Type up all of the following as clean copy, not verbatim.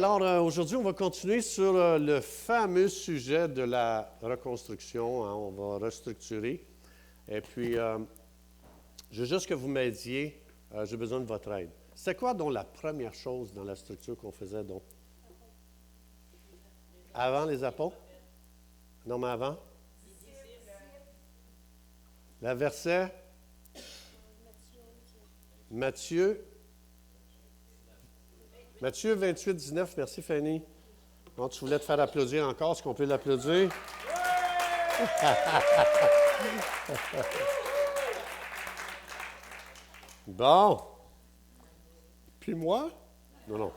alors aujourd'hui, on va continuer sur le fameux sujet de la reconstruction. Hein, on va restructurer. Et puis, je veux juste que vous m'aidiez. J'ai besoin de votre aide. C'est quoi donc la première chose dans la structure qu'on faisait donc? Avant les apôtres? Non, mais avant? Le verset? Matthieu 28, 19. Merci, Fanny. Bon, tu voulais te faire applaudir encore. Est-ce qu'on peut l'applaudir? Bon. Puis moi? Non.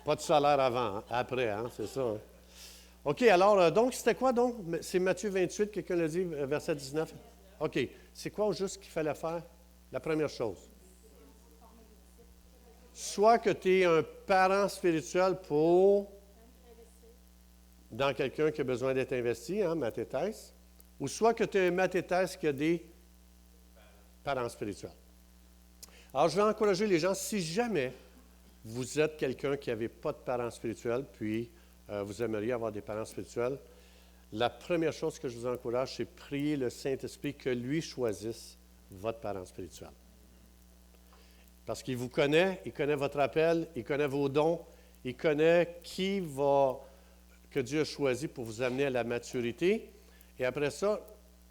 Pas de salaire avant, hein? Après, hein? C'est ça. Hein? OK, alors, donc, c'était quoi donc? C'est Matthieu 28, quelqu'un l'a dit, verset 19. OK. C'est quoi au juste qu'il fallait faire? La première chose. Soit que tu es un parent spirituel dans quelqu'un qui a besoin d'être investi, hein, mathétèse, ou soit que tu es un mathétèse qui a des parents spirituels. Alors, je vais encourager les gens, si jamais vous êtes quelqu'un qui n'avait pas de parents spirituels, puis vous aimeriez avoir des parents spirituels, la première chose que je vous encourage, c'est prier le Saint-Esprit que lui choisisse votre parent spirituel. Parce qu'il vous connaît, il connaît votre appel, il connaît vos dons, il connaît que Dieu a choisi pour vous amener à la maturité. Et après ça,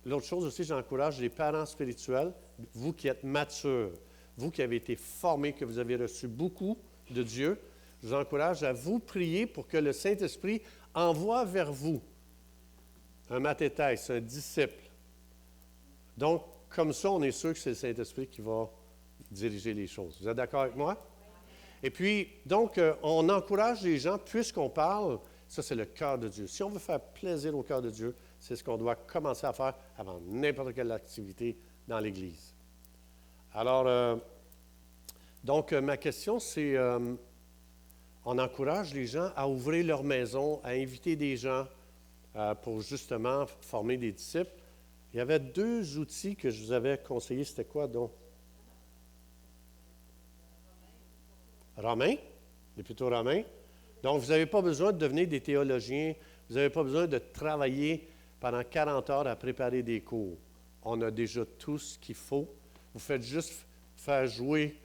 l'autre chose aussi, j'encourage les parents spirituels, vous qui êtes matures, vous qui avez été formés, que vous avez reçu beaucoup de Dieu, je vous encourage à vous prier pour que le Saint-Esprit envoie vers vous un mathétèse, un disciple. Donc, comme ça, on est sûr que c'est le Saint-Esprit qui va diriger les choses. Vous êtes d'accord avec moi? Et puis, donc, on encourage les gens, puisqu'on parle, ça c'est le cœur de Dieu. Si on veut faire plaisir au cœur de Dieu, c'est ce qu'on doit commencer à faire avant n'importe quelle activité dans l'Église. Alors, donc, ma question, c'est, on encourage les gens à ouvrir leur maison, à inviter des gens pour justement former des disciples. Il y avait 2 outils que je vous avais conseillés. C'était quoi donc? Romains, les plutôt romains. Donc, vous n'avez pas besoin de devenir des théologiens. Vous n'avez pas besoin de travailler pendant 40 heures à préparer des cours. On a déjà tout ce qu'il faut. Vous faites juste faire jouer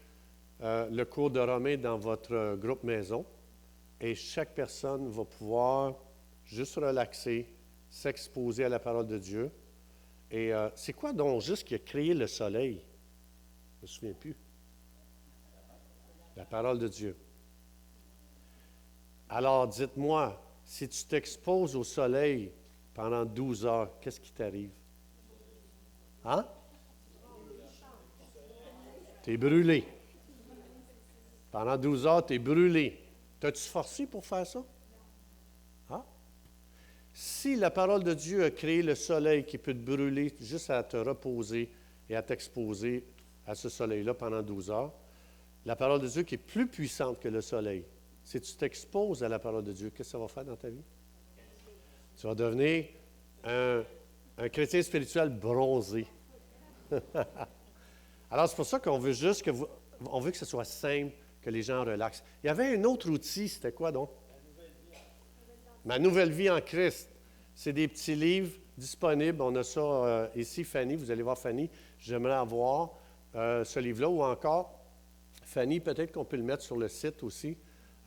le cours de Romains dans votre groupe maison et chaque personne va pouvoir juste relaxer, s'exposer à la parole de Dieu. Et c'est quoi donc juste qui a créé le soleil? Je ne me souviens plus. La parole de Dieu. Alors, dites-moi, si tu t'exposes au soleil pendant 12 heures, qu'est-ce qui t'arrive? Hein? Tu es brûlé. Pendant 12 heures, tu es brûlé. T'as-tu forcé pour faire ça? Hein? Si la parole de Dieu a créé le soleil qui peut te brûler juste à te reposer et à t'exposer à ce soleil-là pendant 12 heures, la parole de Dieu qui est plus puissante que le soleil, si tu t'exposes à la parole de Dieu, qu'est-ce que ça va faire dans ta vie? Tu vas devenir un chrétien spirituel bronzé. Alors, c'est pour ça qu'on veut juste on veut que ce soit simple, que les gens relaxent. Il y avait un autre outil, c'était quoi donc? Ma nouvelle vie en Christ. C'est des petits livres disponibles. On a ça ici, Fanny. Vous allez voir Fanny. J'aimerais avoir ce livre-là ou encore, Fanny, peut-être qu'on peut le mettre sur le site aussi,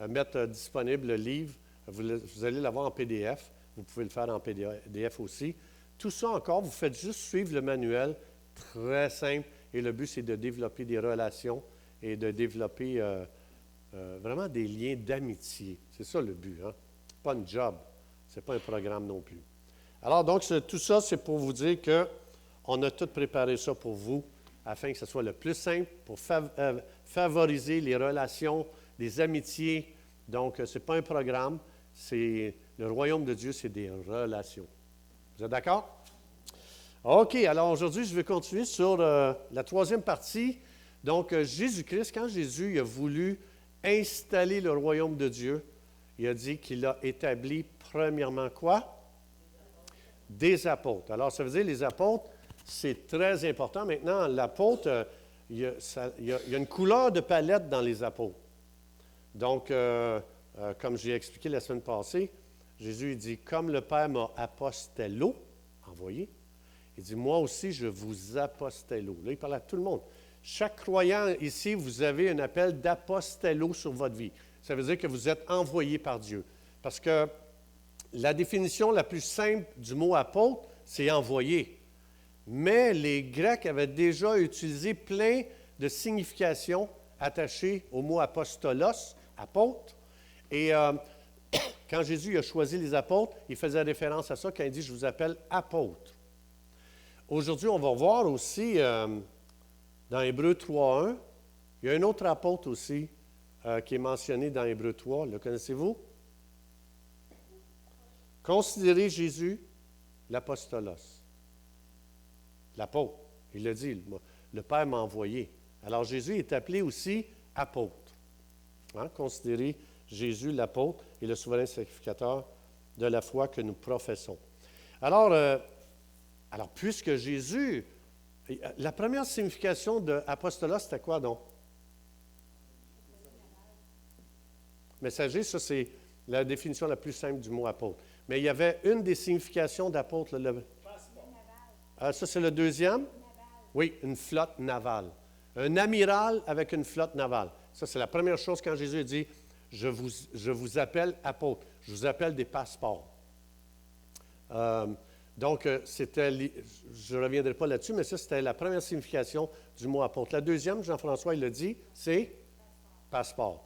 mettre disponible le livre. Vous allez l'avoir en PDF. Vous pouvez le faire en PDF aussi. Tout ça encore, vous faites juste suivre le manuel, très simple. Et le but, c'est de développer des relations et de développer vraiment des liens d'amitié. C'est ça le but, hein? Pas un job. Ce n'est pas un programme non plus. Alors, donc, tout ça, c'est pour vous dire qu'on a tout préparé ça pour vous afin que ce soit le plus simple pour favoriser les relations, les amitiés. Donc, ce n'est pas un programme, c'est le royaume de Dieu, c'est des relations. Vous êtes d'accord? OK, alors aujourd'hui, je vais continuer sur la 3e partie. Donc, Jésus-Christ, quand Jésus a voulu installer le royaume de Dieu, il a dit qu'il a établi premièrement quoi? Des apôtres. Alors, ça veut dire les apôtres, c'est très important. Maintenant, l'apôtre, il y a une couleur de palette dans les apôtres. Donc, comme j'ai expliqué la semaine passée, Jésus il dit, comme le Père m'a apostello, envoyé, il dit, moi aussi, je vous apostello. Là, il parle à tout le monde. Chaque croyant ici, vous avez un appel d'apostello sur votre vie. Ça veut dire que vous êtes envoyé par Dieu. Parce que la définition la plus simple du mot apôtre, c'est envoyé. Mais les Grecs avaient déjà utilisé plein de significations attachées au mot apostolos, apôtre. Et quand Jésus a choisi les apôtres, il faisait référence à ça quand il dit « Je vous appelle apôtre ». Aujourd'hui, on va voir aussi, dans Hébreux 3.1, il y a un autre apôtre aussi qui est mentionné dans Hébreux 3. Le connaissez-vous? Considérez Jésus l'apostolos. L'apôtre. Il l'a dit, le Père m'a envoyé. Alors Jésus est appelé aussi apôtre. Hein? Considérez Jésus l'apôtre et le souverain sacrificateur de la foi que nous professons. Alors puisque Jésus, la première signification de apostolos, c'était quoi donc? Messager, ça c'est la définition la plus simple du mot apôtre. Mais il y avait une des significations d'apôtre. Ça, c'est le deuxième? Oui, une flotte navale. Un amiral avec une flotte navale. Ça, c'est la première chose quand Jésus dit, je vous appelle apôtre. Je vous appelle des passeports. Donc, je ne reviendrai pas là-dessus, mais ça, c'était la première signification du mot apôtre. La deuxième, Jean-François, il l'a dit, c'est passeport.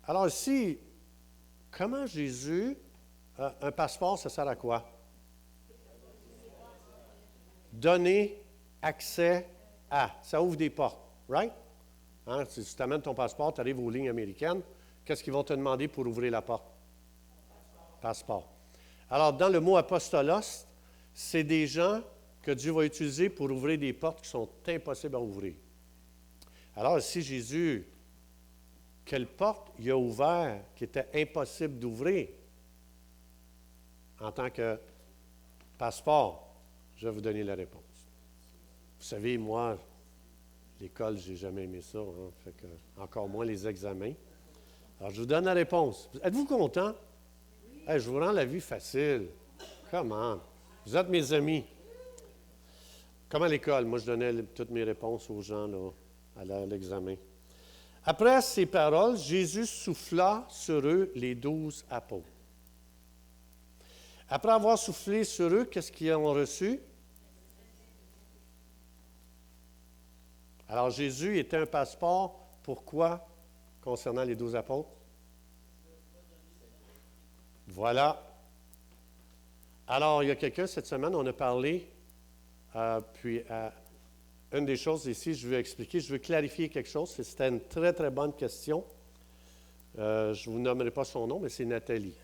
Alors ici, comment Jésus, un passeport, ça sert à quoi? Donner accès à. Ça ouvre des portes, right? Hein? Si tu amènes ton passeport, tu arrives aux lignes américaines, qu'est-ce qu'ils vont te demander pour ouvrir la porte? Passeport. Alors, dans le mot apostolos, c'est des gens que Dieu va utiliser pour ouvrir des portes qui sont impossibles à ouvrir. Alors, si Jésus, quelle porte il a ouvert qui était impossible d'ouvrir en tant que passeport? Je vais vous donner la réponse. Vous savez, moi, l'école, je n'ai jamais aimé ça, hein, fait que, encore moins les examens. Alors, je vous donne la réponse. Êtes-vous content? Hey, je vous rends la vie facile. Comment? Vous êtes mes amis. Comme à l'école, moi, je donnais toutes mes réponses aux gens là, à l'examen. Après ces paroles, Jésus souffla sur eux les 12 apôtres. Après avoir soufflé sur eux, qu'est-ce qu'ils ont reçu? Alors, Jésus était un passeport. Pourquoi? Concernant les 12 apôtres? Voilà. Alors, il y a quelqu'un cette semaine, on a parlé, une des choses ici, je veux expliquer, je veux clarifier quelque chose. C'était une très, très bonne question. Je ne vous nommerai pas son nom, mais c'est Nathalie.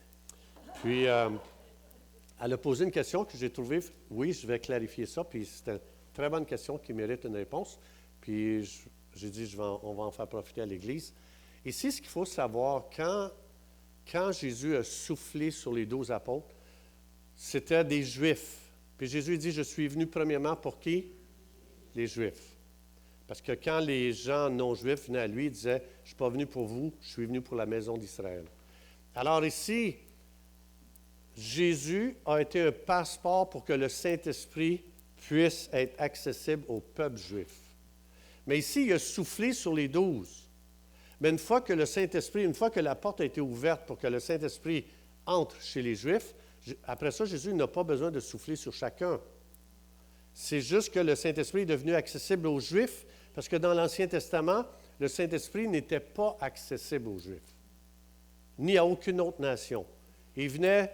Puis, elle a posé une question que j'ai trouvée, oui, je vais clarifier ça, puis c'était une très bonne question qui mérite une réponse. Puis, j'ai dit, on va en faire profiter à l'Église. Ici, ce qu'il faut savoir, quand Jésus a soufflé sur les 12 apôtres, c'était des Juifs. Puis Jésus dit, je suis venu premièrement pour qui? Les Juifs. Parce que quand les gens non-juifs venaient à lui, ils disaient, je ne suis pas venu pour vous, je suis venu pour la maison d'Israël. Alors ici, Jésus a été un passeport pour que le Saint-Esprit puisse être accessible au peuple juif. Mais ici, il a soufflé sur les 12. Mais une fois que le Saint-Esprit, une fois que la porte a été ouverte pour que le Saint-Esprit entre chez les Juifs, après ça, Jésus n'a pas besoin de souffler sur chacun. C'est juste que le Saint-Esprit est devenu accessible aux Juifs, parce que dans l'Ancien Testament, le Saint-Esprit n'était pas accessible aux Juifs, ni à aucune autre nation. Il venait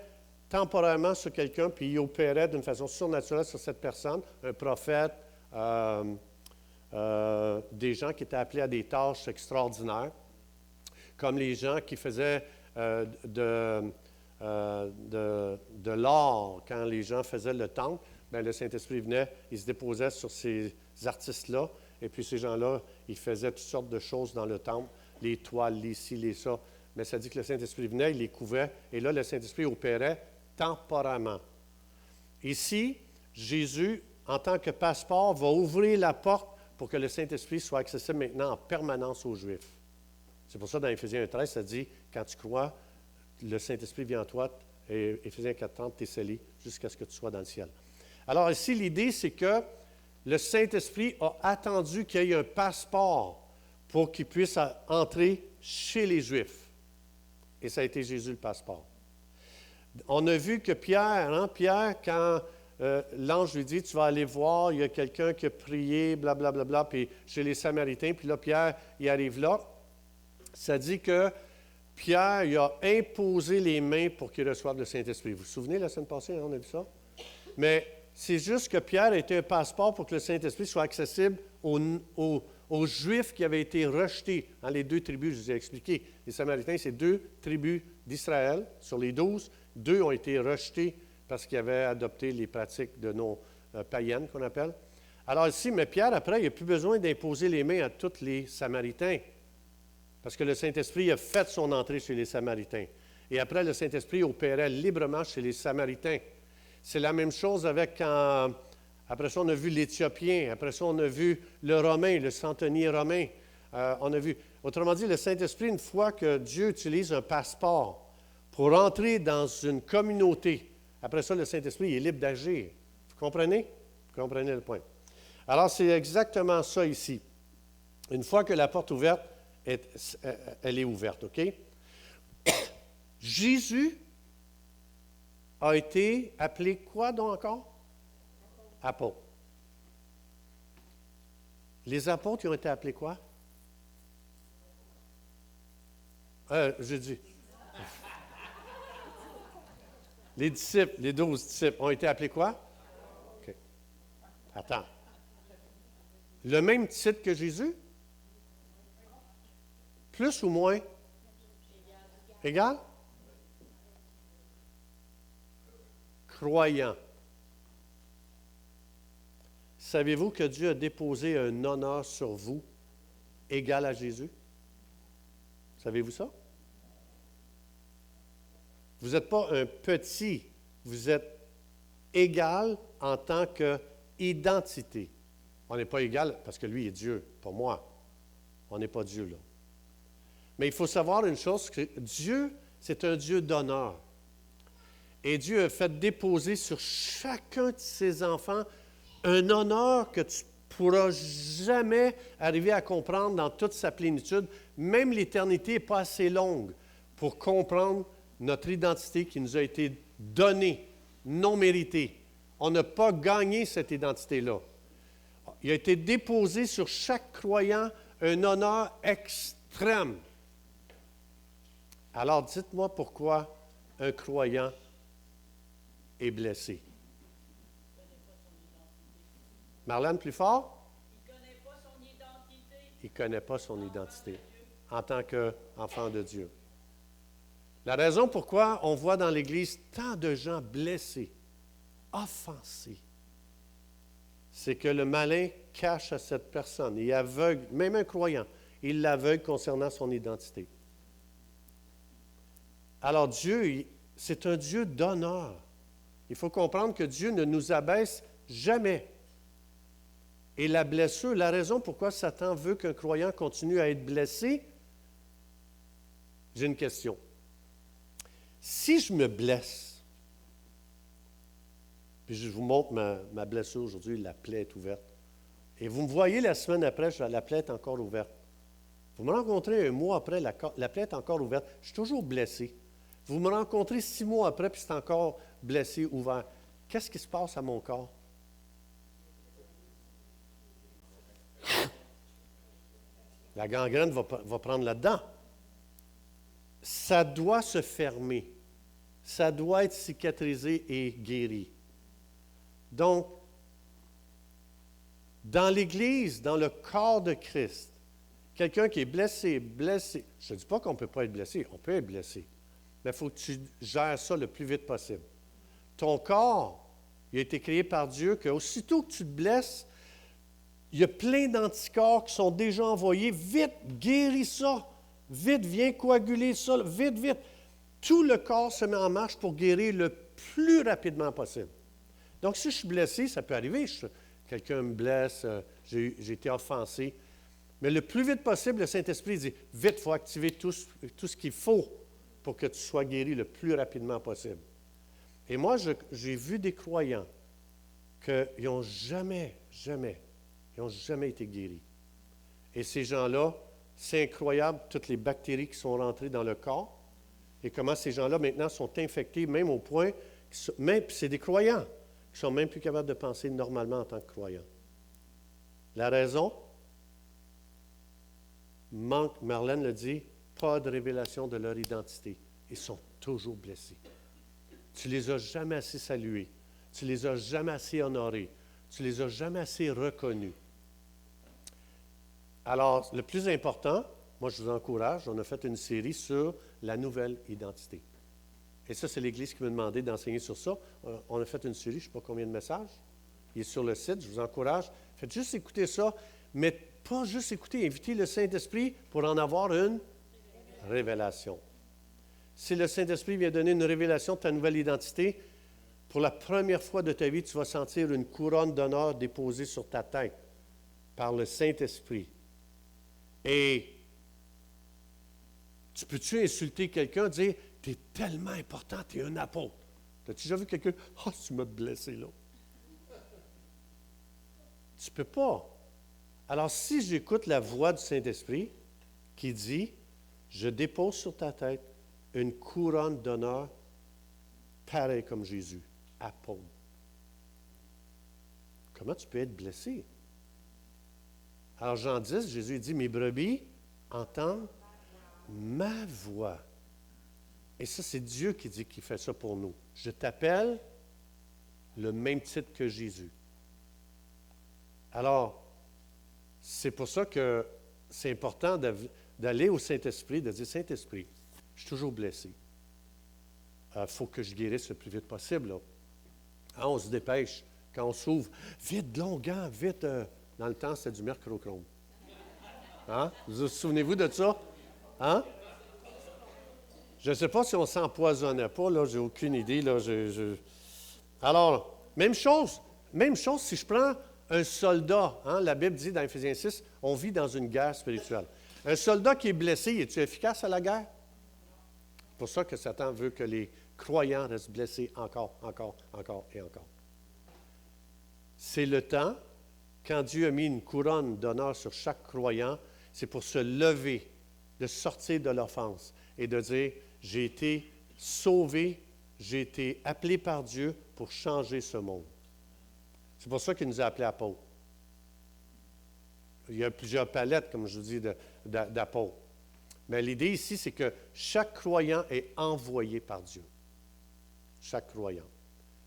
temporairement sur quelqu'un, puis il opérait d'une façon surnaturelle sur cette personne, un prophète, des gens qui étaient appelés à des tâches extraordinaires, comme les gens qui faisaient de l'or quand les gens faisaient le temple. Bien, le Saint-Esprit venait, il se déposait sur ces artistes-là, et puis ces gens-là, ils faisaient toutes sortes de choses dans le temple, les toiles, les ci, les ça. Mais ça dit que le Saint-Esprit venait, il les couvait, et là, le Saint-Esprit opérait temporairement. Ici, Jésus, en tant que passeport, va ouvrir la porte pour que le Saint-Esprit soit accessible maintenant en permanence aux Juifs. C'est pour ça, dans Éphésiens 1,13, ça dit, quand tu crois, le Saint-Esprit vient en toi, et Éphésiens 4,30, tu es scellé jusqu'à ce que tu sois dans le ciel. Alors ici, l'idée, c'est que le Saint-Esprit a attendu qu'il y ait un passeport pour qu'il puisse entrer chez les Juifs. Et ça a été Jésus le passeport. On a vu que Pierre, quand l'ange lui dit, tu vas aller voir, il y a quelqu'un qui a prié, blablabla, puis chez les Samaritains, puis là, Pierre, il arrive là. Ça dit que Pierre il a imposé les mains pour qu'il reçoive le Saint-Esprit. Vous vous souvenez, la semaine passée, on a vu ça? Mais c'est juste que Pierre était un passeport pour que le Saint-Esprit soit accessible aux Juifs qui avaient été rejetés dans les 2 tribus, je vous ai expliqué. Les Samaritains, c'est 2 tribus d'Israël. Sur les 12, 2 ont été rejetés parce qu'ils avaient adopté les pratiques de nos païennes, qu'on appelle. Alors ici, mais Pierre, après, il n'a plus besoin d'imposer les mains à tous les Samaritains. Parce que le Saint-Esprit a fait son entrée chez les Samaritains. Et après, le Saint-Esprit opérait librement chez les Samaritains. C'est la même chose avec quand, après ça, on a vu l'Éthiopien. Après ça, on a vu le Romain, le centenier romain. On a vu, autrement dit, le Saint-Esprit, une fois que Dieu utilise un passeport pour entrer dans une communauté, après ça, le Saint-Esprit est libre d'agir. Vous comprenez? Vous comprenez le point. Alors, c'est exactement ça ici. Une fois que la porte ouverte, elle est ouverte, OK? Jésus a été appelé quoi donc encore? Apôtre. Les apôtres, ils ont été appelés quoi? J'ai dit. Les disciples, les 12 disciples, ont été appelés quoi? OK. Attends. Le même titre que Jésus? Plus ou moins? Égal? Croyant. Savez-vous que Dieu a déposé un honneur sur vous égal à Jésus? Savez-vous ça? Vous n'êtes pas un petit, vous êtes égal en tant qu'identité. On n'est pas égal parce que lui est Dieu, pas moi. On n'est pas Dieu là. Mais il faut savoir une chose, que Dieu, c'est un Dieu d'honneur. Et Dieu a fait déposer sur chacun de ses enfants un honneur que tu ne pourras jamais arriver à comprendre dans toute sa plénitude. Même l'éternité n'est pas assez longue pour comprendre notre identité qui nous a été donnée, non méritée. On n'a pas gagné cette identité-là. Il a été déposé sur chaque croyant un honneur extrême. Alors, dites-moi pourquoi un croyant est blessé. Marlène, plus fort? Il ne connaît pas son identité. Il ne connaît pas son identité en tant qu'enfant de Dieu. La raison pourquoi on voit dans l'Église tant de gens blessés, offensés, c'est que le malin cache à cette personne, il aveugle, même un croyant, il l'aveugle concernant son identité. Alors Dieu, c'est un Dieu d'honneur. Il faut comprendre que Dieu ne nous abaisse jamais. Et la blessure, la raison pourquoi Satan veut qu'un croyant continue à être blessé, j'ai une question. Si je me blesse, puis je vous montre ma blessure aujourd'hui, la plaie est ouverte, et vous me voyez la semaine après, la plaie est encore ouverte. Vous me rencontrez un mois après, la plaie est encore ouverte, je suis toujours blessé. Vous me rencontrez 6 mois après, puis c'est encore blessé, ouvert. Qu'est-ce qui se passe à mon corps? La gangrène va prendre là-dedans. Ça doit se fermer. Ça doit être cicatrisé et guéri. Donc, dans l'Église, dans le corps de Christ, quelqu'un qui est blessé, je ne dis pas qu'on ne peut pas être blessé, on peut être blessé, mais il faut que tu gères ça le plus vite possible. Ton corps, il a été créé par Dieu, qu'aussitôt que tu te blesses, il y a plein d'anticorps qui sont déjà envoyés. Vite, guéris ça. Vite, viens coaguler ça. Vite, vite. Tout le corps se met en marche pour guérir le plus rapidement possible. Donc, si je suis blessé, ça peut arriver. Quelqu'un me blesse, j'ai été offensé. Mais le plus vite possible, le Saint-Esprit dit, vite, il faut activer tout ce qu'il faut pour que tu sois guéri le plus rapidement possible. Et moi, j'ai vu des croyants qu'ils n'ont jamais été guéris. Et ces gens-là, c'est incroyable, toutes les bactéries qui sont rentrées dans le corps et comment ces gens-là, maintenant, sont infectés, même au point, même c'est des croyants qui ne sont même plus capables de penser normalement en tant que croyants. La raison, manque, Marlène le dit, pas de révélation de leur identité. Ils sont toujours blessés. Tu ne les as jamais assez salués. Tu ne les as jamais assez honorés. Tu ne les as jamais assez reconnus. Alors, le plus important, moi je vous encourage, on a fait une série sur la nouvelle identité. Et ça, c'est l'Église qui m'a demandé d'enseigner sur ça. On a fait une série, je ne sais pas combien de messages. Il est sur le site, je vous encourage. Faites juste écouter ça, mais pas juste écouter, invitez le Saint-Esprit pour en avoir une révélation. Si le Saint-Esprit vient donner une révélation de ta nouvelle identité, pour la première fois de ta vie, tu vas sentir une couronne d'honneur déposée sur ta tête par le Saint-Esprit. Et tu peux-tu insulter quelqu'un, dire « Tu es tellement important, tu es un apôtre. » As-tu déjà vu quelqu'un « Ah, tu m'as blessé là. » Tu ne peux pas. Alors, si j'écoute la voix du Saint-Esprit qui dit « Je dépose sur ta tête une couronne d'honneur pareille comme Jésus, apôtre. » Comment tu peux être blessé? Alors, Jean 10, Jésus dit « Mes brebis entendent ma voix. » Et ça, c'est Dieu qui dit qu'il fait ça pour nous. Je t'appelle le même titre que Jésus. Alors, c'est pour ça que c'est important d'aller au Saint-Esprit, de dire « Saint-Esprit, je suis toujours blessé. Il faut que je guérisse le plus vite possible. » Hein, on se dépêche. Quand on s'ouvre, vite, longuant, vite. Dans le temps, c'était du mercurochrome. Hein? Vous souvenez-vous de ça? Hein? Je ne sais pas si on s'empoisonnait pas, là, j'ai aucune idée. Là, Alors, même chose si je prends un soldat, hein, la Bible dit dans Éphésiens 6, on vit dans une guerre spirituelle. Un soldat qui est blessé, es-tu efficace à la guerre? C'est pour ça que Satan veut que les croyants restent blessés encore et encore. C'est le temps, quand Dieu a mis une couronne d'honneur sur chaque croyant, c'est pour se lever, de sortir de l'offense et de dire, j'ai été sauvé, j'ai été appelé par Dieu pour changer ce monde. C'est pour ça qu'il nous a appelés apôtres. Il y a plusieurs palettes, comme je vous dis, d'apôtres. Mais l'idée ici, c'est que chaque croyant est envoyé par Dieu. Chaque croyant.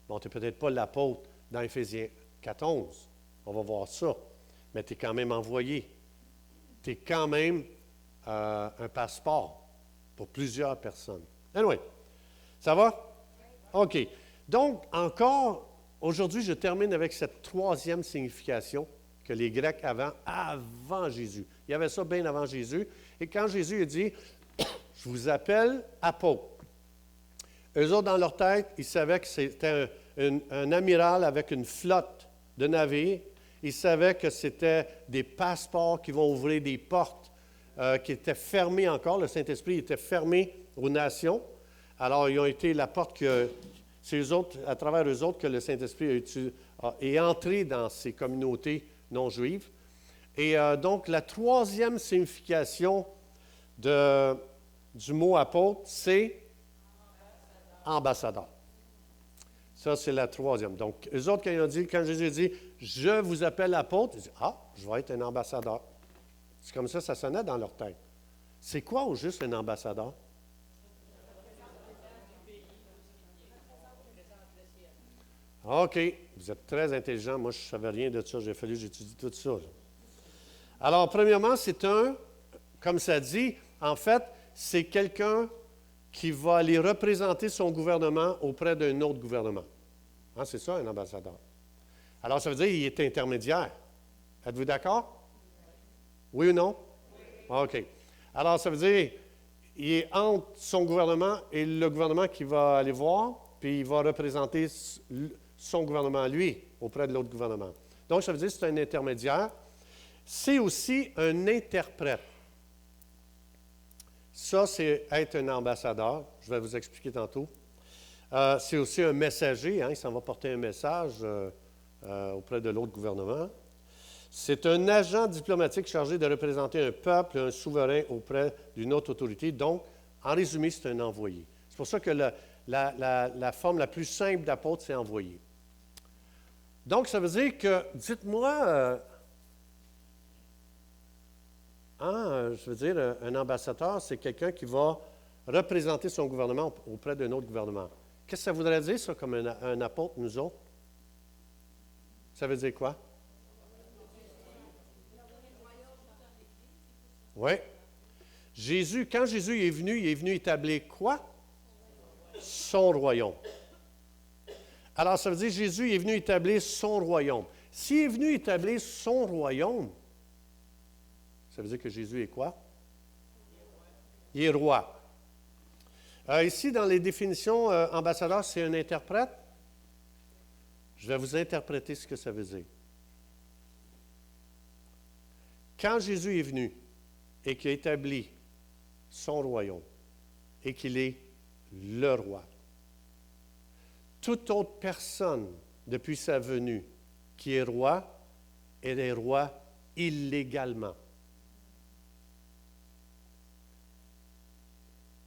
Bon, tu n'es peut-être pas l'apôtre dans Éphésiens 14. On va voir ça. Mais tu es quand même envoyé. Tu es quand même un passeport pour plusieurs personnes. Anyway, ça va? OK. Donc, encore, aujourd'hui, je termine avec cette troisième signification que les Grecs avaient avant Jésus. Il y avait ça bien avant Jésus. Et quand Jésus a dit, « Je vous appelle apôtres », eux autres, dans leur tête, ils savaient que c'était un amiral avec une flotte de navires. Ils savaient que c'était des passeports qui vont ouvrir des portes qui étaient fermées encore. Le Saint-Esprit était fermé aux nations. Alors, ils ont été la porte que c'est eux autres, à travers eux autres que le Saint-Esprit est entré dans ces communautés non juives. Et donc, la troisième signification du mot apôtre, c'est ambassadeur. Ça, c'est la troisième. Donc, eux autres, quand Jésus dit « Je vous appelle apôtre », ils disent « Ah, je vais être un ambassadeur. » C'est comme ça sonnait dans leur tête. C'est quoi au juste un ambassadeur? OK, vous êtes très intelligent. Moi, je ne savais rien de ça. J'ai fallu que j'étudie tout ça. Là. Alors, premièrement, c'est comme ça dit, en fait, c'est quelqu'un qui va aller représenter son gouvernement auprès d'un autre gouvernement. Hein, c'est ça, un ambassadeur. Alors, ça veut dire qu'il est intermédiaire. Êtes-vous d'accord? Oui ou non? Oui. OK. Alors, ça veut dire il est entre son gouvernement et le gouvernement qui va aller voir, puis il va représenter son gouvernement, lui, auprès de l'autre gouvernement. Donc, ça veut dire que c'est un intermédiaire. C'est aussi un interprète. Ça, c'est être un ambassadeur. Je vais vous expliquer tantôt. C'est aussi un messager. Hein, il s'en va porter un message auprès de l'autre gouvernement. C'est un agent diplomatique chargé de représenter un peuple, un souverain auprès d'une autre autorité. Donc, en résumé, c'est un envoyé. C'est pour ça que la forme la plus simple d'apôtre, c'est envoyé. Donc, ça veut dire que, dites-moi, je veux dire, un ambassadeur, c'est quelqu'un qui va représenter son gouvernement auprès d'un autre gouvernement. Qu'est-ce que ça voudrait dire, ça, comme un apôtre, nous autres? Ça veut dire quoi? Oui. Quand Jésus est venu établir quoi? Son royaume. Alors, ça veut dire que Jésus est venu établir son royaume. S'il est venu établir son royaume, ça veut dire que Jésus est quoi? Il est roi. Ici, dans les définitions, ambassadeur, c'est un interprète. Je vais vous interpréter ce que ça veut dire. Quand Jésus est venu et qu'il a établi son royaume et qu'il est le roi, toute autre personne, depuis sa venue, qui est roi, elle est roi illégalement.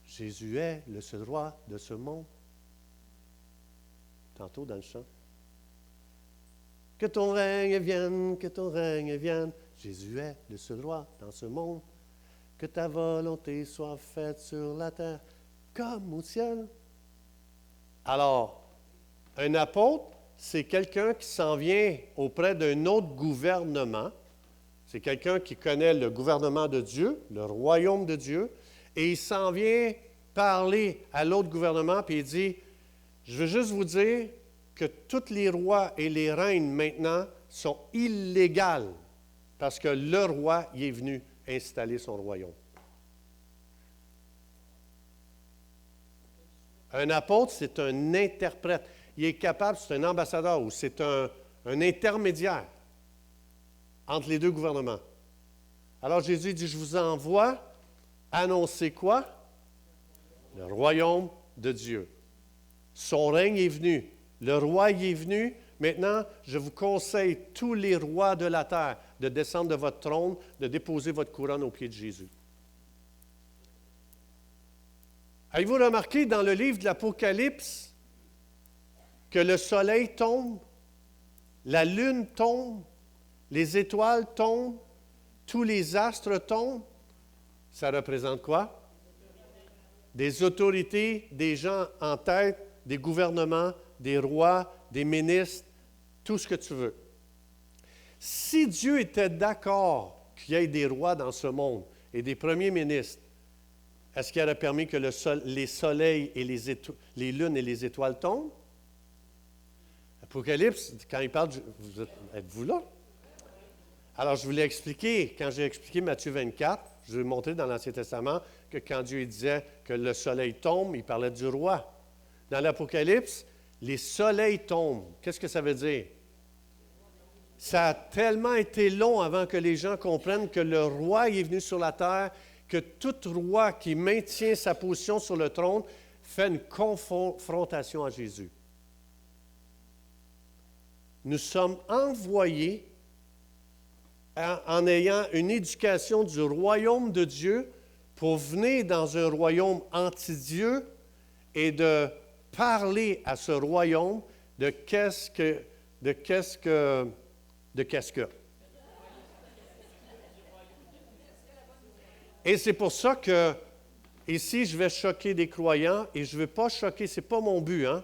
Jésus est le seul roi de ce monde. Tantôt dans le chant. Que ton règne vienne, que ton règne vienne. Jésus est le seul roi dans ce monde. Que ta volonté soit faite sur la terre comme au ciel. Alors, un apôtre, c'est quelqu'un qui s'en vient auprès d'un autre gouvernement. C'est quelqu'un qui connaît le gouvernement de Dieu, le royaume de Dieu, et il s'en vient parler à l'autre gouvernement, puis il dit, je veux juste vous dire que tous les rois et les reines maintenant sont illégales, parce que le roi y est venu installer son royaume. Un apôtre, c'est un interprète. Il est capable, c'est un ambassadeur ou c'est un intermédiaire entre les deux gouvernements. Alors Jésus dit, je vous envoie annoncer quoi? Le royaume de Dieu. Son règne est venu. Le roi y est venu. Maintenant, je vous conseille, tous les rois de la terre, de descendre de votre trône, de déposer votre couronne aux pieds de Jésus. Avez-vous remarqué dans le livre de l'Apocalypse que le soleil tombe, la lune tombe, les étoiles tombent, tous les astres tombent? Ça représente quoi? Des autorités, des gens en tête, des gouvernements, des rois, des ministres, tout ce que tu veux. Si Dieu était d'accord qu'il y ait des rois dans ce monde et des premiers ministres, est-ce qu'il aurait permis que les soleils et les lunes et les étoiles tombent? Apocalypse, quand il parle, êtes-vous là? Alors, je vous l'ai expliqué, quand j'ai expliqué Matthieu 24, je vous ai montré dans l'Ancien Testament que quand Dieu disait que le soleil tombe, il parlait du roi. Dans l'Apocalypse, les soleils tombent. Qu'est-ce que ça veut dire? Ça a tellement été long avant que les gens comprennent que le roi est venu sur la terre, que tout roi qui maintient sa position sur le trône fait une confrontation à Jésus. Nous sommes envoyés en ayant une éducation du royaume de Dieu pour venir dans un royaume anti-Dieu et de parler à ce royaume de qu'est-ce que. Et c'est pour ça que, ici, je vais choquer des croyants, et je ne veux pas choquer, ce n'est pas mon but, hein?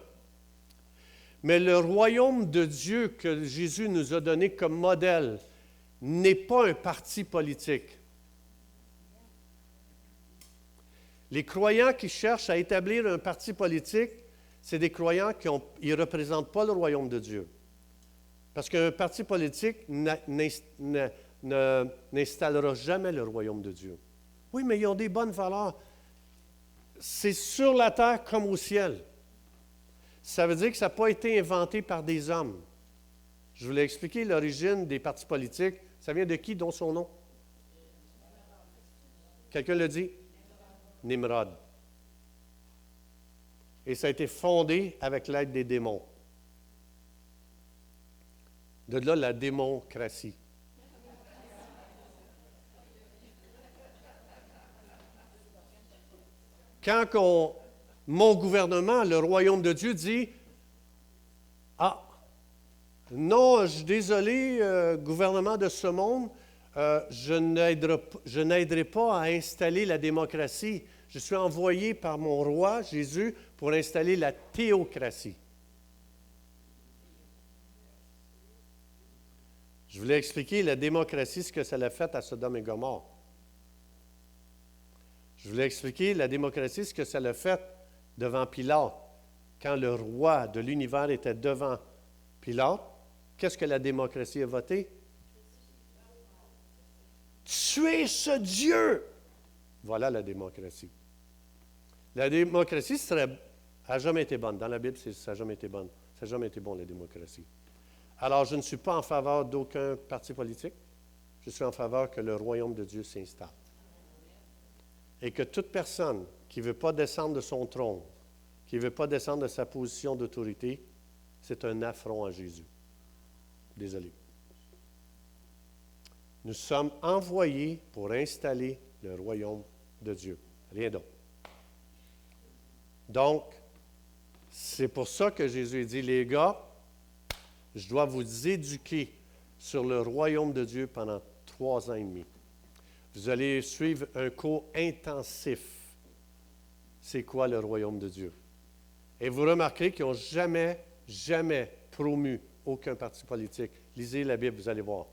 Mais le royaume de Dieu que Jésus nous a donné comme modèle n'est pas un parti politique. Les croyants qui cherchent à établir un parti politique, c'est des croyants qui ne représentent pas le royaume de Dieu. Parce qu'un parti politique n'installera jamais le royaume de Dieu. Oui, mais ils ont des bonnes valeurs. C'est sur la terre comme au ciel. Ça veut dire que ça n'a pas été inventé par des hommes. Je vous l'ai expliqué, l'origine des partis politiques, Ça vient de qui, dont son nom? Quelqu'un le dit? Nimrod. Et ça a été fondé avec l'aide des démons. De là, la démocratie. Quand mon gouvernement, le royaume de Dieu, dit « Ah, non, je suis désolé, gouvernement de ce monde, je n'aiderai pas à installer la démocratie. Je suis envoyé par mon roi, Jésus, pour installer la théocratie. » Je voulais expliquer la démocratie, ce que ça l'a fait à Sodome et Gomorrhe. Je voulais expliquer la démocratie, ce que ça l'a fait devant Pilate. Quand le roi de l'univers était devant Pilate, qu'est-ce que la démocratie a voté? Tuer ce Dieu! Voilà la démocratie. La démocratie n'a jamais été bonne. Dans la Bible, ça n'a jamais été bonne. Ça n'a jamais été bon, la démocratie. Alors, je ne suis pas en faveur d'aucun parti politique. Je suis en faveur que le royaume de Dieu s'installe. Et que toute personne qui ne veut pas descendre de son trône, qui ne veut pas descendre de sa position d'autorité, c'est un affront à Jésus. Désolé. Nous sommes envoyés pour installer le royaume de Dieu. Rien d'autre. Donc, c'est pour ça que Jésus dit, les gars, je dois vous éduquer sur le royaume de Dieu pendant 3 ans et demi. Vous allez suivre un cours intensif. C'est quoi le royaume de Dieu? Et vous remarquerez qu'ils n'ont jamais promu aucun parti politique. Lisez la Bible, vous allez voir.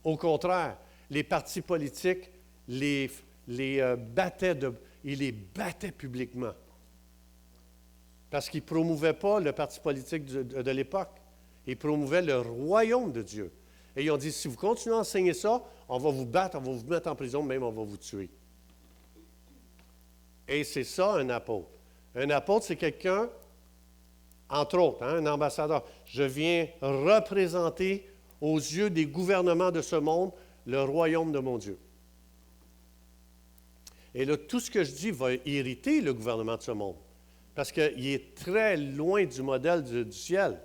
Au contraire, les partis politiques ils les battaient publiquement. Parce qu'ils ne promouvaient pas le parti politique de l'époque. Ils promouvaient le royaume de Dieu. Et ils ont dit, si vous continuez à enseigner ça, on va vous battre, on va vous mettre en prison, même on va vous tuer. Et c'est ça un apôtre. Un apôtre, c'est quelqu'un, entre autres, un ambassadeur. Je viens représenter aux yeux des gouvernements de ce monde le royaume de mon Dieu. Et là, tout ce que je dis va irriter le gouvernement de ce monde. Parce qu'il est très loin du modèle du ciel.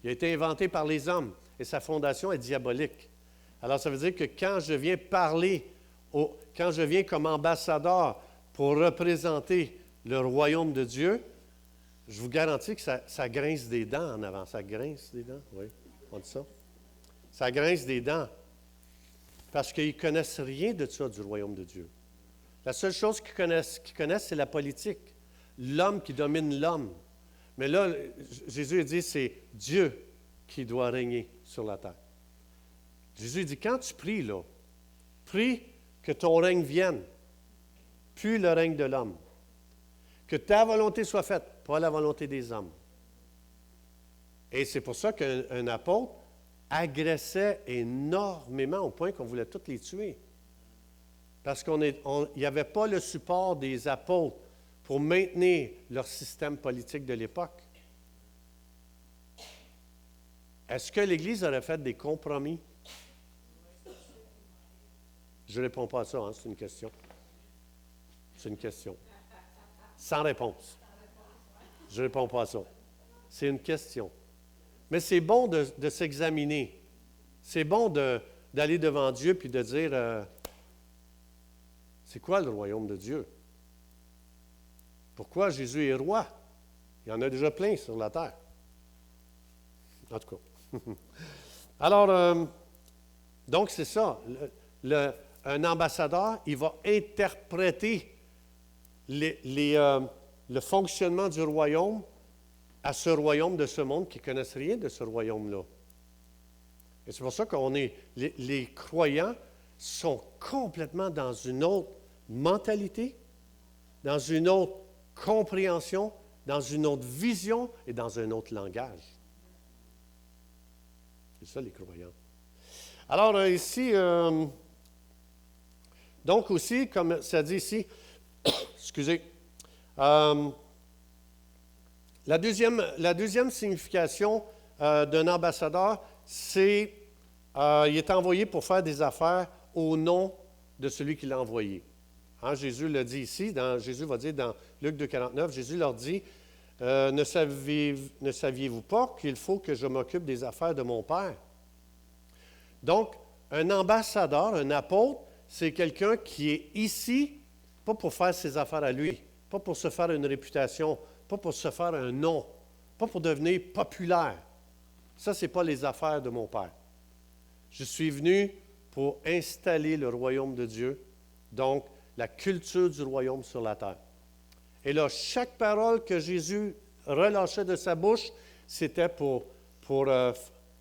Il a été inventé par les hommes et sa fondation est diabolique. Alors, ça veut dire que quand je viens quand je viens comme ambassadeur pour représenter le royaume de Dieu, je vous garantis que ça grince des dents en avant. Ça grince des dents? Oui, on dit ça. Ça grince des dents. Parce qu'ils ne connaissent rien de ça, du royaume de Dieu. La seule chose qu'ils connaissent, c'est la politique. L'homme qui domine l'homme. Mais là, Jésus a dit, c'est Dieu qui doit régner sur la terre. Jésus dit, quand tu pries, là, prie que ton règne vienne, puis le règne de l'homme. Que ta volonté soit faite, pas la volonté des hommes. Et c'est pour ça qu'un apôtre agressait énormément au point qu'on voulait tous les tuer. Parce qu'il n'y avait pas le support des apôtres pour maintenir leur système politique de l'époque. Est-ce que l'Église aurait fait des compromis? Je ne réponds pas à ça, hein, c'est une question. C'est une question. Sans réponse. Je ne réponds pas à ça. C'est une question. Mais c'est bon de s'examiner. C'est bon d'aller devant Dieu puis de dire, c'est quoi le royaume de Dieu? Pourquoi Jésus est roi? Il y en a déjà plein sur la terre. En tout cas. Alors, donc c'est ça. Un ambassadeur, il va interpréter le fonctionnement du royaume à ce royaume de ce monde qui ne connaissent rien de ce royaume-là. Et c'est pour ça qu'on est... Les croyants sont complètement dans une autre mentalité, dans une autre compréhension, dans une autre vision et dans un autre langage. C'est ça, les croyants. Alors, ici, donc aussi, comme ça dit ici, excusez, la deuxième signification d'un ambassadeur, c'est il est envoyé pour faire des affaires au nom de celui qui l'a envoyé. Hein, Jésus le dit ici, Jésus va dire dans Luc 2,49, Jésus leur dit, ne saviez-vous pas qu'il faut que je m'occupe des affaires de mon Père? Donc, un ambassadeur, un apôtre, c'est quelqu'un qui est ici, pas pour faire ses affaires à lui, pas pour se faire une réputation, pas pour se faire un nom, pas pour devenir populaire. Ça, ce n'est pas les affaires de mon Père. Je suis venu pour installer le royaume de Dieu, donc la culture du royaume sur la terre. Et là, chaque parole que Jésus relâchait de sa bouche, c'était pour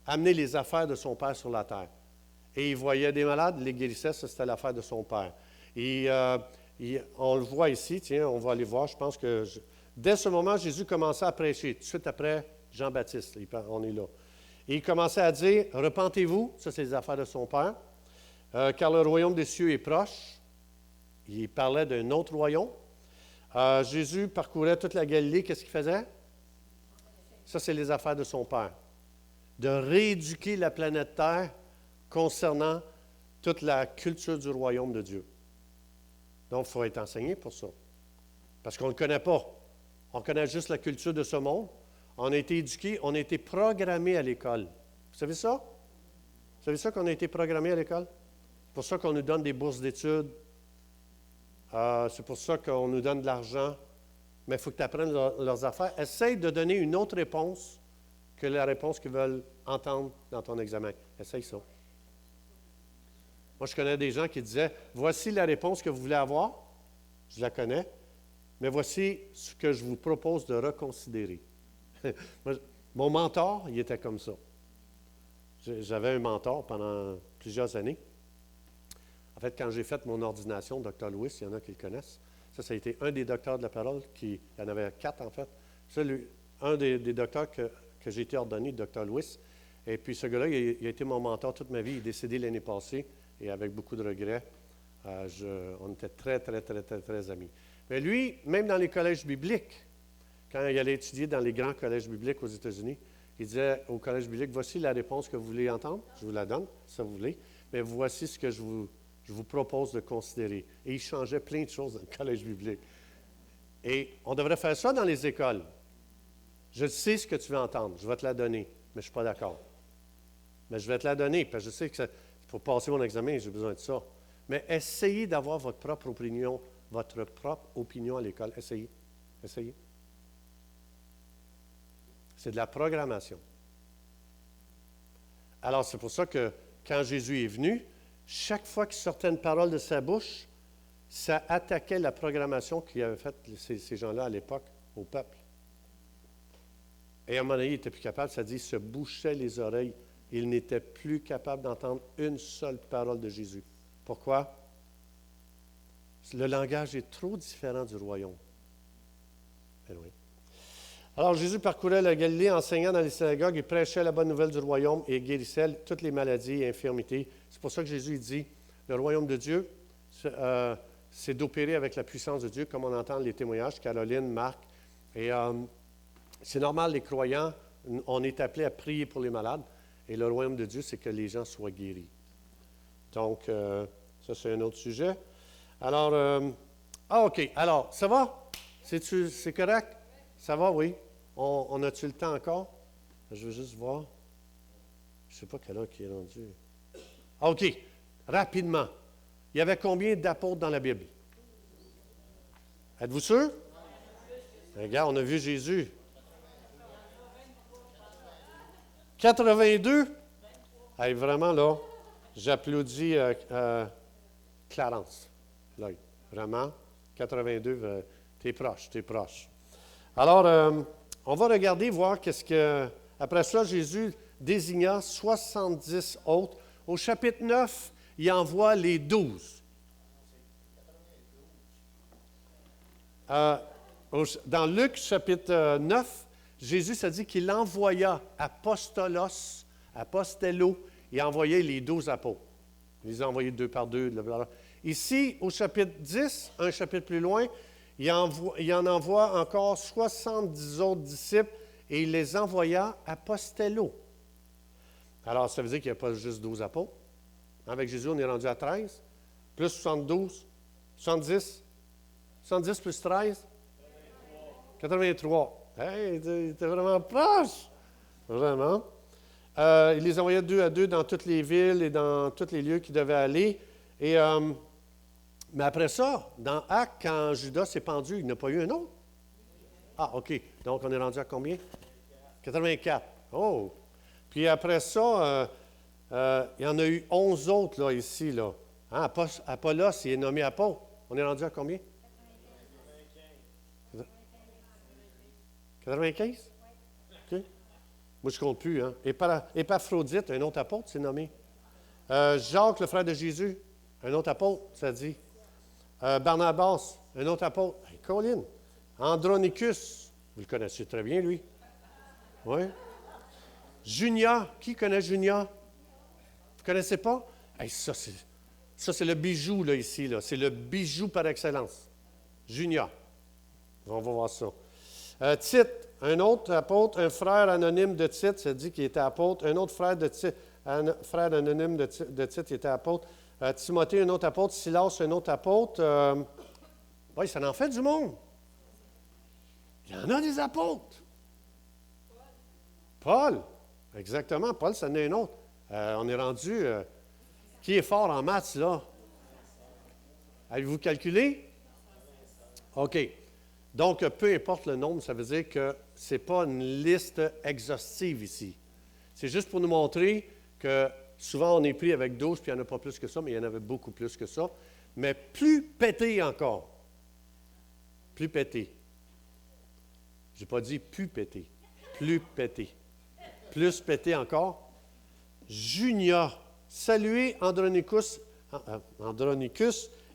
amener les affaires de son Père sur la terre. Et il voyait des malades, il les guérissait, ça c'était l'affaire de son Père. Et on le voit ici, tiens, on va aller voir, je pense que dès ce moment, Jésus commençait à prêcher. Tout de suite après, Jean-Baptiste, on est là. Et il commençait à dire, « Repentez-vous », ça c'est les affaires de son Père, « car le royaume des cieux est proche ». Il parlait d'un autre royaume. Jésus parcourait toute la Galilée, qu'est-ce qu'il faisait? Ça c'est les affaires de son Père. De rééduquer la planète Terre concernant toute la culture du royaume de Dieu. Donc, il faut être enseigné pour ça. Parce qu'on ne le connaît pas. On connaît juste la culture de ce monde. On a été éduqués, on a été programmés à l'école. Vous savez ça? Vous savez ça qu'on a été programmés à l'école? C'est pour ça qu'on nous donne des bourses d'études. C'est pour ça qu'on nous donne de l'argent. Mais il faut que tu apprennes leurs affaires. Essaye de donner une autre réponse que la réponse qu'ils veulent entendre dans ton examen. Essaye ça. Moi, je connais des gens qui disaient, « Voici la réponse que vous voulez avoir. » Je la connais. Mais voici ce que je vous propose de reconsidérer. Mon mentor, il était comme ça. J'avais un mentor pendant plusieurs années. En fait, quand j'ai fait mon ordination, Dr. Lewis, il y en a qui le connaissent. Ça a été un des docteurs de la parole, il y en avait 4 en fait. Un des docteurs que j'ai été ordonné, Dr. Lewis. Et puis ce gars-là, il a été mon mentor toute ma vie. Il est décédé l'année passée. Et avec beaucoup de regrets, on était très, très, très, très, très amis. Mais lui, même dans les collèges bibliques, quand il allait étudier dans les grands collèges bibliques aux États-Unis, il disait au collège biblique, voici la réponse que vous voulez entendre, je vous la donne, si vous voulez, mais voici ce que je vous propose de considérer. Et il changeait plein de choses dans le collège biblique. Et on devrait faire ça dans les écoles. Je sais ce que tu veux entendre, je vais te la donner, mais je ne suis pas d'accord. Mais je vais te la donner, parce que je sais que pour passer mon examen, j'ai besoin de ça. Mais essayez d'avoir votre propre opinion à l'école. Essayez. Essayez. C'est de la programmation. Alors, c'est pour ça que quand Jésus est venu, chaque fois qu'il sortait une parole de sa bouche, ça attaquait la programmation qu'avaient faite ces gens-là à l'époque au peuple. Et à un moment donné, il n'était plus capable, ça dit, il se bouchait les oreilles. Il n'était plus capable d'entendre une seule parole de Jésus. Pourquoi? Le langage est trop différent du royaume. Anyway. Alors, Jésus parcourait la Galilée, enseignant dans les synagogues, il prêchait la bonne nouvelle du royaume et guérissait toutes les maladies et infirmités. C'est pour ça que Jésus dit, le royaume de Dieu, c'est d'opérer avec la puissance de Dieu, comme on entend les témoignages, Caroline, Marc. Et c'est normal, les croyants, on est appelés à prier pour les malades. Et le royaume de Dieu, c'est que les gens soient guéris. Donc, ça, c'est un autre sujet. Alors, OK. Alors, ça va? C'est correct? Ça va, oui? On a-tu le temps encore? Je veux juste voir. Je ne sais pas quelle heure qui est rendu. OK. Rapidement. Il y avait combien d'apôtres dans la Bible? Êtes-vous sûr? Regarde, on a vu Jésus. 82? Hey, vraiment, là, j'applaudis Clarence. Là, vraiment, 82, t'es proche. Alors, on va regarder, voir qu'est-ce que... Après ça, Jésus désigna 70 autres. Au chapitre 9, il envoie les 12. Dans Luc, chapitre 9, Jésus s'est dit qu'il envoya apostolos, apostello, il envoyait les 12 apôtres. Il les a envoyés 2 par 2. Blablabla. Ici, au chapitre 10, un chapitre plus loin, il en envoie encore 70 autres disciples et il les envoya apostello. Alors, ça veut dire qu'il n'y a pas juste 12 apôtres. Avec Jésus, on est rendu à 13, plus 72, 70. 70 plus 13? 83. Hey, t'es vraiment proche! Vraiment. Il les envoyait 2 à 2 dans toutes les villes et dans tous les lieux qu'ils devaient aller. Et, mais après ça, dans Actes, quand Judas s'est pendu, il n'y a pas eu un autre? Ah, OK. Donc, on est rendu à combien? 84. Oh! Puis après ça, il y en a eu 11 autres là, ici. Là. Hein, Apollos, il est nommé apôtre. On est rendu à combien? 95? OK. Moi, je ne compte plus. Hein? Épaphrodite, un autre apôtre, c'est nommé. Jacques, le frère de Jésus, un autre apôtre, ça dit. Barnabas, un autre apôtre. Hey, Colin. Andronicus, vous le connaissez très bien, lui. Oui. Junia, qui connaît Junia? Vous ne connaissez pas? Hey, ça, c'est le bijou, là, ici. Là. C'est le bijou par excellence. Junia. On va voir ça. Tite, un autre apôtre, un frère anonyme de Tite, ça dit qu'il était apôtre. Un autre frère frère anonyme de Tite, il était apôtre. Timothée, un autre apôtre. Silas, un autre apôtre. Oui, ça en fait du monde. Il y en a des apôtres. Paul, exactement. Paul, ça en est un autre. On est rendu... qui est fort en maths, là? Avez-vous calculé? OK. Donc, peu importe le nombre, ça veut dire que ce n'est pas une liste exhaustive ici. C'est juste pour nous montrer que souvent, on est pris avec 12, puis il n'y en a pas plus que ça, mais il y en avait beaucoup plus que ça. Mais plus pété encore. Plus pété. Je n'ai pas dit plus pété. Plus pété. Plus pété encore. Junia. Saluez Andronicus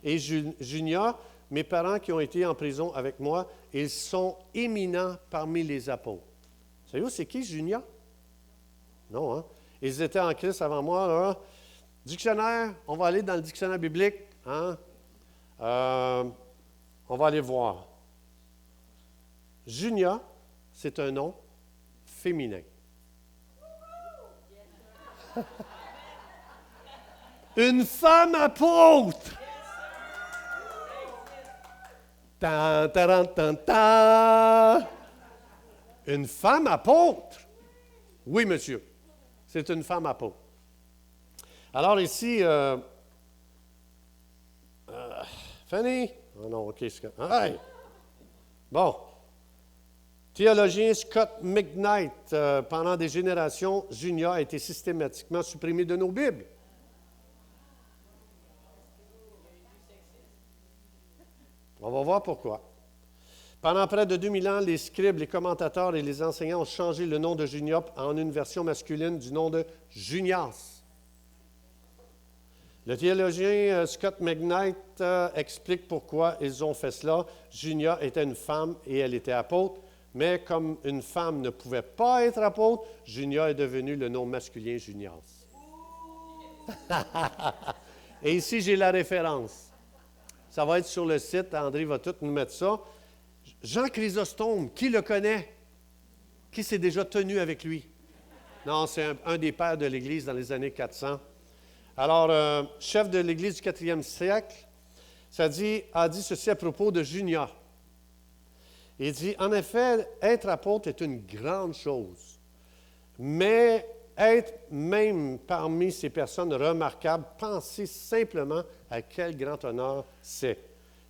et Junia, mes parents qui ont été en prison avec moi. Ils sont éminents parmi les apôtres. Savez-vous, c'est qui Junia? Non, hein? Ils étaient en Christ avant moi. Là. Dictionnaire, on va aller dans le dictionnaire biblique. Hein? On va aller voir. Junia, c'est un nom féminin. Une femme apôtre! Tan, taran, tan, tan. Une femme apôtre? Oui, monsieur. C'est une femme apôtre. Alors ici, Fanny? Oh non, OK. Hey. Bon. Théologien Scott McKnight, pendant des générations, Junia a été systématiquement supprimé de nos Bibles. On va voir pourquoi. Pendant près de 2000 ans, les scribes, les commentateurs et les enseignants ont changé le nom de Junia en une version masculine du nom de Junias. Le théologien Scott McKnight explique pourquoi ils ont fait cela. Junia était une femme et elle était apôtre, mais comme une femme ne pouvait pas être apôtre, Junia est devenu le nom masculin Junias. Et ici, j'ai la référence. Ça va être sur le site. André va tout nous mettre ça. Jean Chrysostome, qui le connaît? Qui s'est déjà tenu avec lui? Non, c'est un des pères de l'Église dans les années 400. Alors, chef de l'Église du 4e siècle, a dit ceci à propos de Junia. Il dit, en effet, être apôtre est une grande chose, mais être même parmi ces personnes remarquables, pensez simplement à quel grand honneur c'est.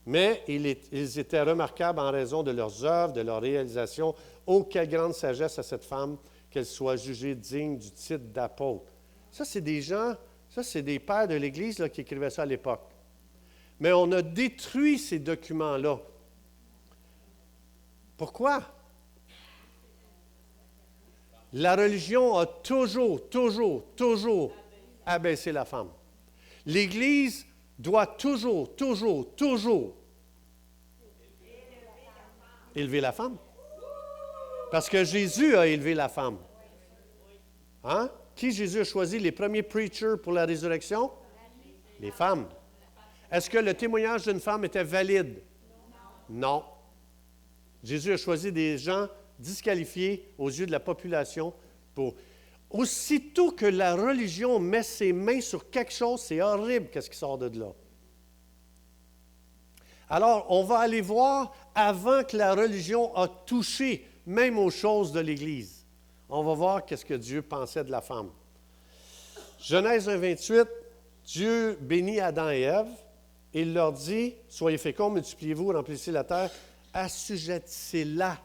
Mais ils étaient remarquables en raison de leurs œuvres, de leurs réalisations. Oh, quelle grande sagesse à cette femme qu'elle soit jugée digne du titre d'apôtre. Ça, c'est des gens, ça, c'est des pères de l'Église là, qui écrivaient ça à l'époque. Mais on a détruit ces documents-là. Pourquoi? La religion a toujours abaissé la femme. L'Église doit toujours élever la femme. Parce que Jésus a élevé la femme. Hein? Qui Jésus a choisi les premiers preachers pour la résurrection? Les femmes. Est-ce que le témoignage d'une femme était valide? Non. Jésus a choisi des gens disqualifiés aux yeux de la population pour... aussitôt que la religion met ses mains sur quelque chose, c'est horrible qu'est-ce qui sort de là. Alors, on va aller voir avant que la religion a touché même aux choses de l'Église. On va voir qu'est-ce que Dieu pensait de la femme. Genèse 1, 28, Dieu bénit Adam et Ève. Et il leur dit, « Soyez féconds, multipliez-vous, remplissez la terre, assujettissez-la. »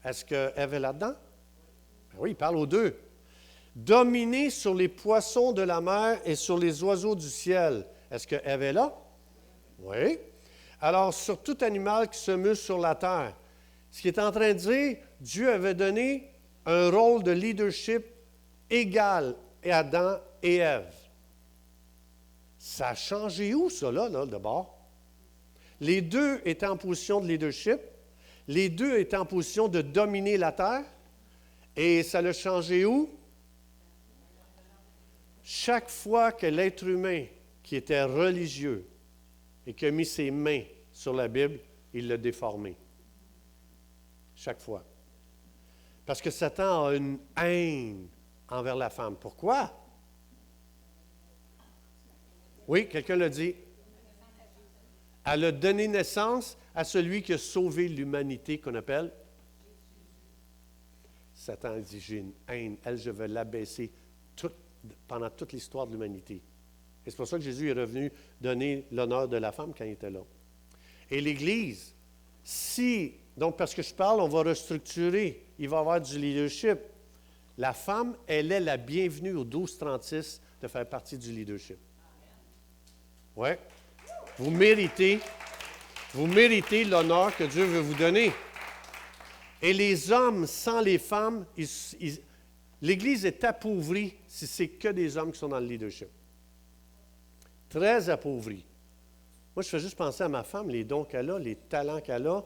Est-ce qu'Ève est là-dedans? Ben oui, il parle aux deux. « Dominez sur les poissons de la mer et sur les oiseaux du ciel. » Est-ce qu'Ève est là? Oui. Alors, sur tout animal qui se mue sur la terre. Ce qui est en train de dire, Dieu avait donné un rôle de leadership égal à Adam et Ève. Ça a changé où, ça, là, d'abord? Les deux étaient en position de leadership. Les deux étaient en position de dominer la terre. Et ça l'a changé où? Chaque fois que l'être humain qui était religieux et qui a mis ses mains sur la Bible, il l'a déformé. Chaque fois. Parce que Satan a une haine envers la femme. Pourquoi? Oui, quelqu'un l'a dit. Elle a donné naissance à celui qui a sauvé l'humanité, qu'on appelle. Satan dit, j'ai une haine. Elle, je vais l'abaisser pendant toute l'histoire de l'humanité. Et c'est pour ça que Jésus est revenu donner l'honneur de la femme quand il était là. Et l'Église, donc parce que je parle, on va restructurer, il va y avoir du leadership. La femme, elle est la bienvenue au 12-36 de faire partie du leadership. Oui. Vous méritez l'honneur que Dieu veut vous donner. Et les hommes sans les femmes, l'Église est appauvrie si c'est que des hommes qui sont dans le leadership. Très appauvrie. Moi, je fais juste penser à ma femme, les dons qu'elle a, les talents qu'elle a,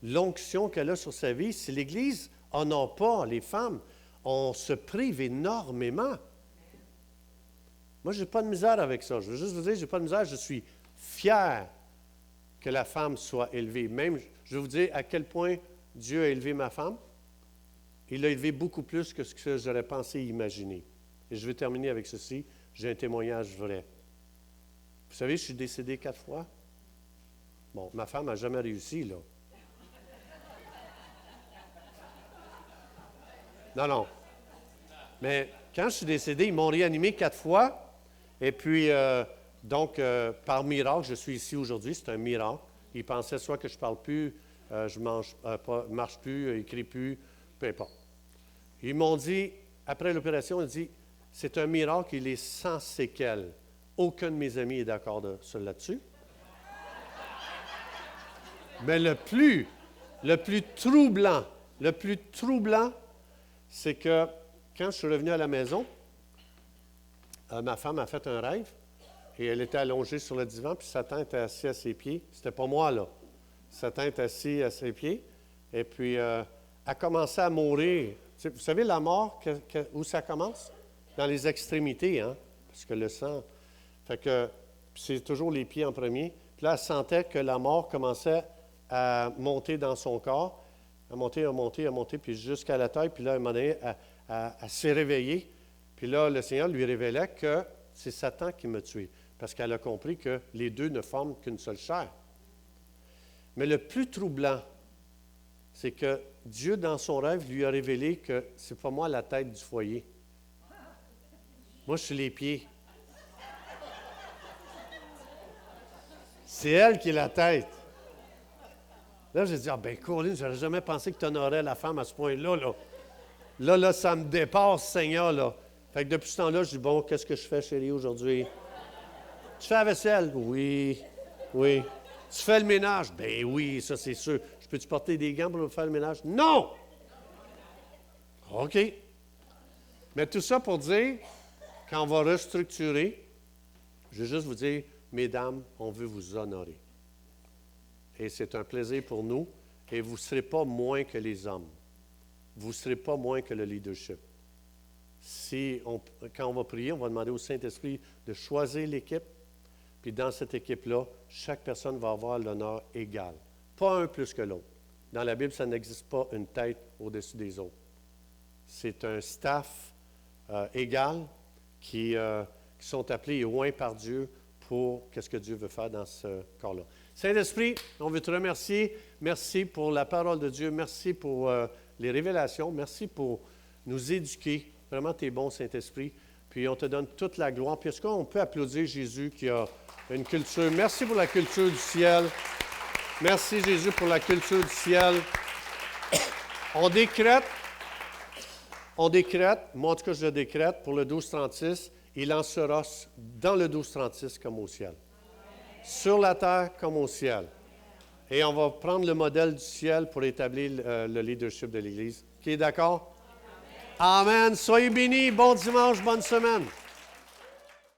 l'onction qu'elle a sur sa vie. Si l'Église n'en a pas, les femmes, on se prive énormément. Moi, je n'ai pas de misère avec ça. Je veux juste vous dire, je n'ai pas de misère. Je suis fier que la femme soit élevée. Même, je vais vous dire à quel point Dieu a élevé ma femme. Il l'a élevée beaucoup plus que ce que j'aurais pensé imaginer. Et je vais terminer avec ceci. J'ai un témoignage vrai. Vous savez, je suis décédé 4 fois. Bon, ma femme n'a jamais réussi, là. Non. Mais quand je suis décédé, ils m'ont réanimé 4 fois. Et puis, par miracle, je suis ici aujourd'hui. C'est un miracle. Ils pensaient soit que je ne parle plus, je ne marche plus, écris plus, peu importe. Ils m'ont dit, après l'opération, ils ont dit, c'est un miracle, il est sans séquelles. Aucun de mes amis est d'accord là-dessus. Mais le plus troublant, c'est que quand je suis revenu à la maison, ma femme a fait un rêve et elle était allongée sur le divan, puis Satan était assis à ses pieds. C'était pas moi, là. Satan est assis à ses pieds et puis a commencé à mourir. Vous savez, la mort, où ça commence? Dans les extrémités, hein? Parce que le sang... Fait que c'est toujours les pieds en premier. Puis là, elle sentait que la mort commençait à monter dans son corps, à monter, puis jusqu'à la taille. Puis là, à un moment donné, elle s'est réveillée. Puis là, le Seigneur lui révélait que c'est Satan qui m'a tué, parce qu'elle a compris que les deux ne forment qu'une seule chair. Mais le plus troublant, c'est que Dieu, dans son rêve, lui a révélé que c'est pas moi la tête du foyer. Moi, je suis les pieds. C'est elle qui est la tête. Là, j'ai dit, Colin, je n'aurais jamais pensé que tu honorais la femme à ce point-là. Là, ça me dépasse, Seigneur, là. Fait que depuis ce temps-là, je dis, bon, qu'est-ce que je fais, chérie, aujourd'hui? Tu fais la vaisselle? Oui. Tu fais le ménage? Ben oui, ça, c'est sûr. Je peux-tu porter des gants pour faire le ménage? Non! OK. Mais tout ça pour dire, quand on va restructurer, je vais juste vous dire, mesdames, on veut vous honorer. Et c'est un plaisir pour nous. Et vous ne serez pas moins que les hommes. Vous ne serez pas moins que le leadership. Quand on va prier, on va demander au Saint-Esprit de choisir l'équipe. Puis dans cette équipe-là, chaque personne va avoir l'honneur égal. Pas un plus que l'autre. Dans la Bible, ça n'existe pas une tête au-dessus des autres. C'est un staff égales qui sont appelés et oints par Dieu pour qu'est-ce que Dieu veut faire dans ce corps-là. Saint-Esprit, on veut te remercier. Merci pour la parole de Dieu. Merci pour les révélations. Merci pour nous éduquer. Vraiment, tu es bon, Saint-Esprit. Puis on te donne toute la gloire. Puis est-ce qu'on peut applaudir Jésus qui a une culture? Merci pour la culture du ciel. Merci, Jésus, pour la culture du ciel. On décrète, moi en tout cas je le décrète, pour le 12-36, il en sera dans le 12-36 comme au ciel. Sur la terre comme au ciel. Et on va prendre le modèle du ciel pour établir le leadership de l'Église. Qui est d'accord? Amen. Soyez bénis. Bon dimanche, bonne semaine.